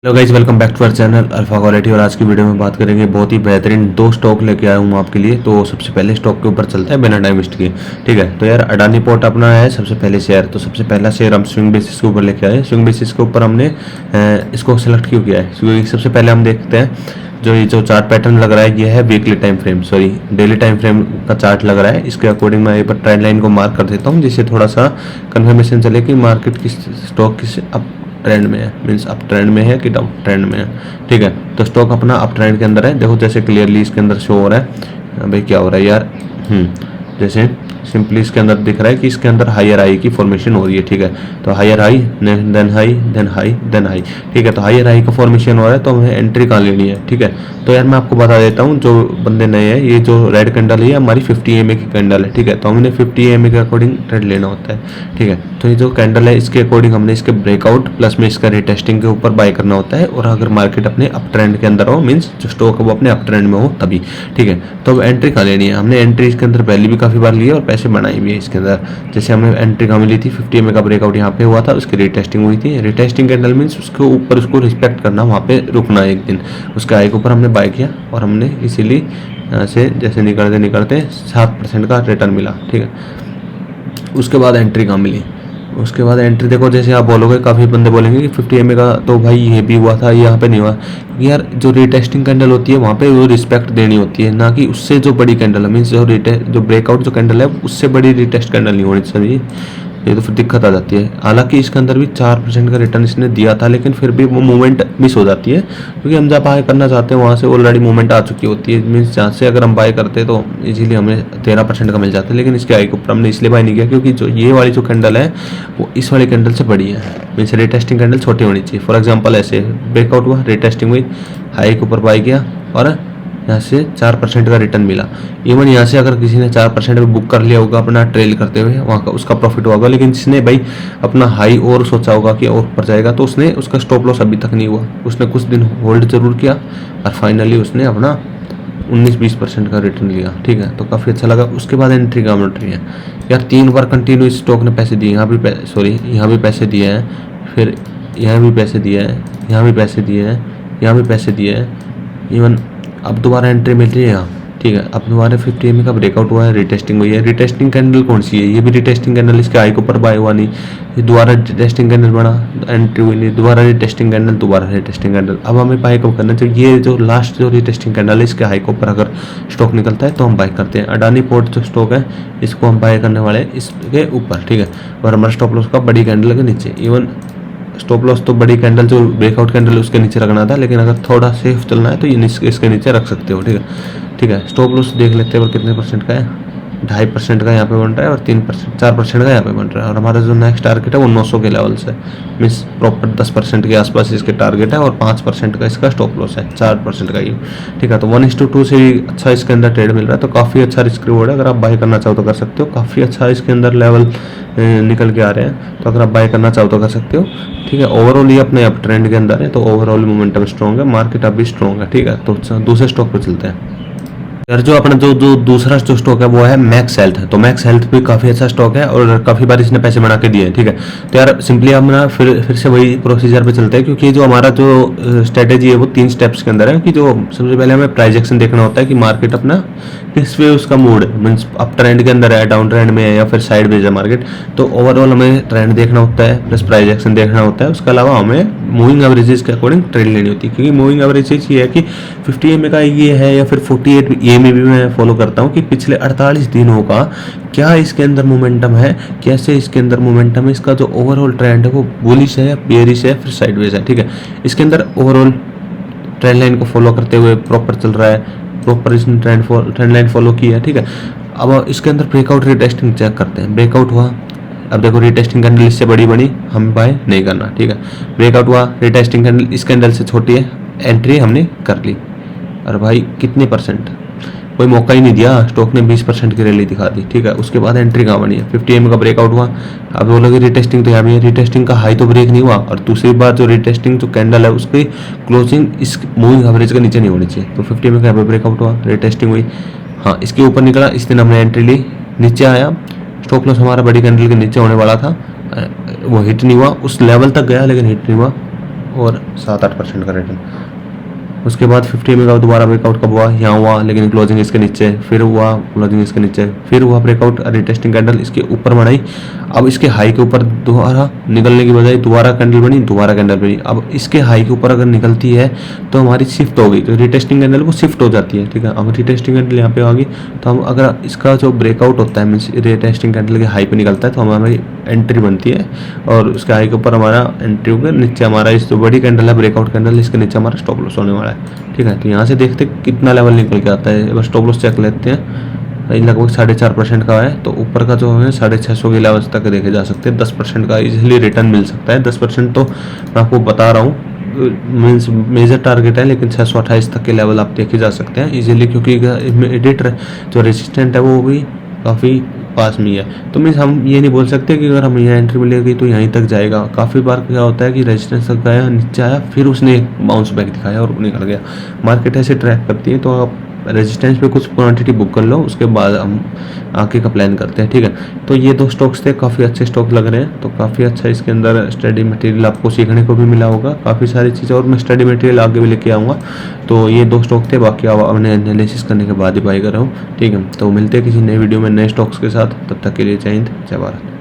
Hello guys, welcome back to our channel Alpha Quality. और आज की वीडियो में बात करेंगे बहुत ही बेहतरीन दो स्टॉक लेके आया हूँ आपके लिए। तो सबसे पहले स्टॉक के ऊपर चलते हैं बिना टाइम वेस्ट किए। ठीक है, तो यार अडानी पोर्ट अपना है सबसे पहले शेयर। तो सबसे पहला शेयर हम स्विंग बेसिस के ऊपर लेके आए। स्विंग बेसिस के ऊपर हमने इसको सेलेक्ट क्यों किया है, क्योंकि सबसे पहले हम देखते हैं जो चार्ट पैटर्न लग रहा है ये है weekly time frame, sorry daily time frame का चार्ट लग रहा है। इसके अकॉर्डिंग मैं यहाँ पर ट्रेंड लाइन को मार्क कर देता हूँ, जिससे थोड़ा सा कन्फर्मेशन चले कि मार्केट किस स्टॉक किस अप ट्रेंड में है, मीन्स अप ट्रेंड में है कि डाउन ट्रेंड में है। ठीक है, तो स्टॉक अपना अप ट्रेंड के अंदर है। देखो जैसे क्लियरली इसके अंदर शो हो रहा है। भाई क्या हो रहा है यार, जैसे सिंपली इसके अंदर दिख रहा है कि इसके अंदर हायर हाई की फॉर्मेशन हो रही है। ठीक है, तो higher high than high than high than high. ठीक है, तो हायर हाई का फॉर्मेशन हो रहा है, तो हमें एंट्री कहाँ लेनी है। ठीक है, तो यार मैं आपको बता देता हूँ, जो बंदे नए हैं, ये जो रेड कैंडल है हमारी 50 EMA की कैंडल है। ठीक है, तो हमने 50 EMA के अकॉर्डिंग ट्रेड लेना होता है। ठीक है, तो ये जो कैंडल है इसके अकॉर्डिंग हमने इसके ब्रेकआउट प्लस में इसका रिटेस्टिंग के ऊपर बाय करना होता है। और अगर मार्केट अपने अप ट्रेंड के अंदर हो, मीन्स जो स्टॉक है वो अपने अप ट्रेंड में हो तभी। ठीक है, तो अब एंट्री कहाँ लेनी है। हमने एंट्री इसके अंदर पहले भी काफ़ी बार ली है और पैसे बनाई भी है इसके अंदर। जैसे हमने एंट्री कहाँ मिली थी, 50 EMA का ब्रेकआउट यहाँ पे हुआ था, उसकी रिटेस्टिंग हुई थी। रिटेस्टिंग कैंडल मीन्स उसके ऊपर उसको रिस्पेक्ट करना, वहाँ पे रुकना एक दिन। उसके हाई के ऊपर हमने बाय किया और हमने इसीलिए यहाँ से जैसे निकलते निकलते 7% का रिटर्न मिला। ठीक है, उसके बाद एंट्री कहाँ मिली। उसके बाद एंट्री देखो, जैसे आप बोलोगे, काफ़ी बंदे बोलेंगे कि 50 EMA का तो भाई ये भी हुआ था, यहाँ पे नहीं हुआ। क्योंकि यार जो रिटेस्टिंग कैंडल होती है वहाँ पे वो रिस्पेक्ट देनी होती है, ना कि उससे जो बड़ी कैंडल है, मीन्स जो ब्रेकआउट जो कैंडल है उससे बड़ी रिटेस्ट कैंडल नहीं होनी चाहिए। ये तो फिर दिक्कत आ जाती है। हालांकि इसके अंदर भी 4% का रिटर्न इसने दिया था, लेकिन फिर भी वो मूवमेंट मिस हो जाती है, क्योंकि हम जहाँ बाय करना चाहते हैं वहाँ से ऑलरेडी मूवमेंट आ चुकी होती है। मीन्स जहाँ से अगर हम बाय करते तो इजीली हमें 13% का मिल जाता है। लेकिन इसके हाई के ऊपर हमने इसलिए बाय नहीं किया क्योंकि जो ये वाली जो कैंडल है वो इस वाली कैंडल से बड़ी है। मीन्स रिटेस्टिंग कैंडल छोटी होनी चाहिए। फॉर एग्जाम्पल ऐसे ब्रेकआउट हुआ, रिटेस्टिंग हुई, हाई के ऊपर बाय किया और यहाँ से 4% का रिटर्न मिला। इवन यहाँ से अगर किसी ने 4% में बुक कर लिया होगा अपना ट्रेल करते हुए, वहाँ का उसका प्रॉफिट होगा। लेकिन जिसने भाई अपना हाई और सोचा होगा कि और ऊपर जाएगा, तो उसने उसका स्टॉप लॉस अभी तक नहीं हुआ। उसने कुछ दिन होल्ड जरूर किया और फाइनली उसने अपना 19-20% का रिटर्न लिया। ठीक है, तो काफ़ी अच्छा लगा। उसके बाद एंट्री का एंट्री है यार, 3 बार कंटिन्यू इस स्टॉक ने पैसे दिए। यहाँ भी यहाँ भी पैसे दिए हैं, फिर यहाँ भी पैसे दिए हैं, यहाँ भी पैसे दिए हैं, यहाँ भी पैसे दिए हैं। इवन अब दोबारा एंट्री मिल रही है यहाँ। ठीक है, अब दोबारा 50 EMA का ब्रेकआउट हुआ है, रिटेस्टिंग हुई है। रिटेस्टिंग कैंडल कौन सी है, ये भी रिटेस्टिंग कैंडल, इसके हाई के ऊपर बाय हुआ नहीं, ये दोबारा रिटेस्टिंग कैंडल बना, एंट्री हुई नहीं, दोबारा रिटेस्टिंग कैंडल, दोबारा रिटेस्टिंग कैंडल। अब हमें बाय कब करना चाहिए, ये जो लास्ट जो रिटेस्टिंग कैंडल है इसके हाई के ऊपर अगर स्टॉक निकलता है तो हम बाय करते हैं। अडानी पोर्ट जो स्टॉक है इसको हम बाय करने वाले हैं इसके ऊपर। ठीक है, और हमारा स्टॉप लॉस का बड़ी कैंडल के नीचे। इवन स्टॉप लॉस तो बड़ी कैंडल जो ब्रेकआउट कैंडल है उसके नीचे रखना था, लेकिन अगर थोड़ा सेफ चलना है तो ये इसके नीचे रख सकते हो। ठीक है, ठीक है, स्टॉप लॉस देख लेते हैं और कितने परसेंट का है। 2.5% का यहाँ पे बन रहा है और 4% का यहाँ पे बन रहा है। और हमारा जो नेक्स्ट टारगेट है वो 900 के लेवल से, मीन्स प्रॉपर 10% के आसपास इसके टारगेट है और 5% का इसका स्टॉप लॉस है, 4% का ही। ठीक है, तो 1:2 से भी अच्छा इसके अंदर ट्रेड मिल रहा है, तो काफ़ी अच्छा रिस्क रिवॉर्ड है। अगर आप बाय करना चाहो तो कर सकते हो। काफ़ी अच्छा इसके अंदर लेवल निकल के आ रहे हैं, तो अगर आप बाय करना चाहो तो कर सकते हो। ठीक है, ओवरऑल ये अपने अप ट्रेंड के अंदर है, तो ओवरऑल मोमेंटम स्ट्रॉन्ग है, मार्केट अभी स्ट्रॉन्ग है। ठीक है, तो दूसरे स्टॉक पर चलते हैं यार। जो अपना जो दूसरा जो स्टॉक है वो है मैक्स हेल्थ। तो मैक्स हेल्थ भी काफ़ी अच्छा स्टॉक है और काफ़ी बार इसने पैसे बना के दिए हैं। ठीक है, तो यार सिंपली हम ना फिर से वही प्रोसीजर पे चलते हैं, क्योंकि जो हमारा जो स्ट्रेटेजी है वो 3 स्टेप्स के अंदर है। कि जो सबसे पहले हमें प्राइस एक्शन देखना होता है कि मार्केट अपना किस वे उसका मूड मीन्स अप ट्रेंड के अंदर है, डाउन ट्रेंड में है या फिर साइड वेज है मार्केट। तो ओवरऑल हमें ट्रेंड देखना होता है प्लस प्राइस एक्शन देखना होता है। उसके अलावा हमें मूविंग एवरेजेस के अकॉर्डिंग ट्रेड लेनी होती है, क्योंकि मूविंग एवरेजेस ये है कि 50 EMA का ये है या फिर 48 EMA भी मैं फॉलो करता हूँ कि पिछले 48 दिनों का क्या इसके अंदर मोमेंटम है, कैसे इसके अंदर मोमेंटम है, इसका जो ओवरऑल ट्रेंड है वो बुलिश है या बेयरिश है फिर साइडवेज है। ठीक है, इसके अंदर ओवरऑल ट्रेंड लाइन को फॉलो करते हुए प्रॉपर चल रहा है, प्रॉपर इसने ट्रेंड लाइन फॉलो की है। ठीक है, अब इसके अंदर ब्रेकआउट रिटेस्टिंग चेक करते हैं। ब्रेकआउट हुआ, अब देखो रिटेस्टिंग कैंडल इससे बड़ी बनी, हम बाय नहीं करना। ठीक है, ब्रेकआउट हुआ, रिटेस्टिंग कैंडल इस कैंडल से छोटी है, एंट्री हमने कर ली। और भाई कितने परसेंट, कोई मौका ही नहीं दिया, स्टॉक ने 20% की रैली दिखा दी। ठीक है, उसके बाद एंट्री कहाँ बनी है, 50 EMA का ब्रेकआउट हुआ। अब बोलोगे रिटेस्टिंग तो यहाँ भी है, रिटेस्टिंग का हाई तो ब्रेक नहीं हुआ, और दूसरी बात जो रिटेस्टिंग जो कैंडल है उसकी क्लोजिंग इस मूविंग एवरेज के नीचे नहीं होनी चाहिए। तो 50 EMA का यहाँ पे ब्रेकआउट हुआ, रिटेस्टिंग हुई, हाँ इसके ऊपर निकला, इस दिन हमने एंट्री ली, नीचे आया, स्टॉप लॉस हमारा बड़ी कैंडल के नीचे होने वाला था, वो हिट नहीं हुआ, उस लेवल तक गया लेकिन हिट नहीं हुआ। और 7-8% का रिटर्न। उसके बाद 50 में का दोबारा ब्रेकआउट कब हुआ, यहाँ हुआ, लेकिन क्लोजिंग इसके नीचे, फिर हुआ क्लोजिंग इसके नीचे, फिर हुआ ब्रेकआउट, रिटेस्टिंग कैंडल इसके ऊपर बनाई। अब इसके हाई के ऊपर दोबारा निकलने की बजाय दोबारा कैंडल बनी, दोबारा कैंडल बनी। अब इसके हाई के ऊपर अगर निकलती है तो हमारी शिफ्ट हो गई, तो रिटेस्टिंग कैंडल वो शिफ्ट हो जाती है, ठीक है। अब रिटेस्टिंग कैंडल यहाँ पे आ गई, तो हम अगर इसका जो ब्रेकआउट होता है मीन्स रिटेस्टिंग कैंडल के हाई पे निकलता है तो हमारी एंट्री बनती है, और उसके हाई के ऊपर हमारा एंट्री होकर नीचे हमारा इस जो बड़ी कैंडल है ब्रेकआउट कैंडल, इसके नीचे हमारा स्टॉप लॉस होने वाला है, ठीक है। तो यहाँ से देखते कितना लेवल निकल के आता है, बस स्टॉप लॉस चेक लेते हैं। लगभग 4.5% का है, तो ऊपर का जो है 650 के लेवल तक देखे जा सकते हैं। 10% का इजीली रिटर्न मिल सकता है। 10% तो मैं आपको बता रहा हूँ मीन्स मेजर टारगेट है, लेकिन 628 तक के लेवल आप देखे जा सकते हैं इजीली, क्योंकि एडिटर जो रेजिस्टेंट है वो भी काफ़ी पास में ही है। तो मीन्स हम ये नहीं बोल सकते कि अगर हम यहाँ एंट्री मिलेगी तो यहीं तक जाएगा। काफ़ी बार क्या होता है कि रेजिस्टेंस तक गया, नीचे आया, फिर उसने बाउंस बैक दिखाया और निकल गया। मार्केट ऐसे ट्रैक करती है, तो आप रेजिस्टेंस पे कुछ क्वांटिटी बुक कर लो, उसके बाद हम आगे का प्लान करते हैं, ठीक है। तो ये 2 स्टॉक्स थे, काफ़ी अच्छे स्टॉक लग रहे हैं, तो काफ़ी अच्छा इसके अंदर स्टडी मटेरियल आपको सीखने को भी मिला होगा, काफ़ी सारी चीज़ें, और मैं स्टडी मटेरियल आगे भी लेके आऊँगा। तो ये 2 स्टॉक थे, बाकी आप अपने एनालिसिस करने के बाद ही बाई कर रहा हूँ, ठीक है। तो मिलते हैं किसी नए वीडियो में नए स्टॉक्स के साथ, तब तक के लिए जय हिंद, जय भारत।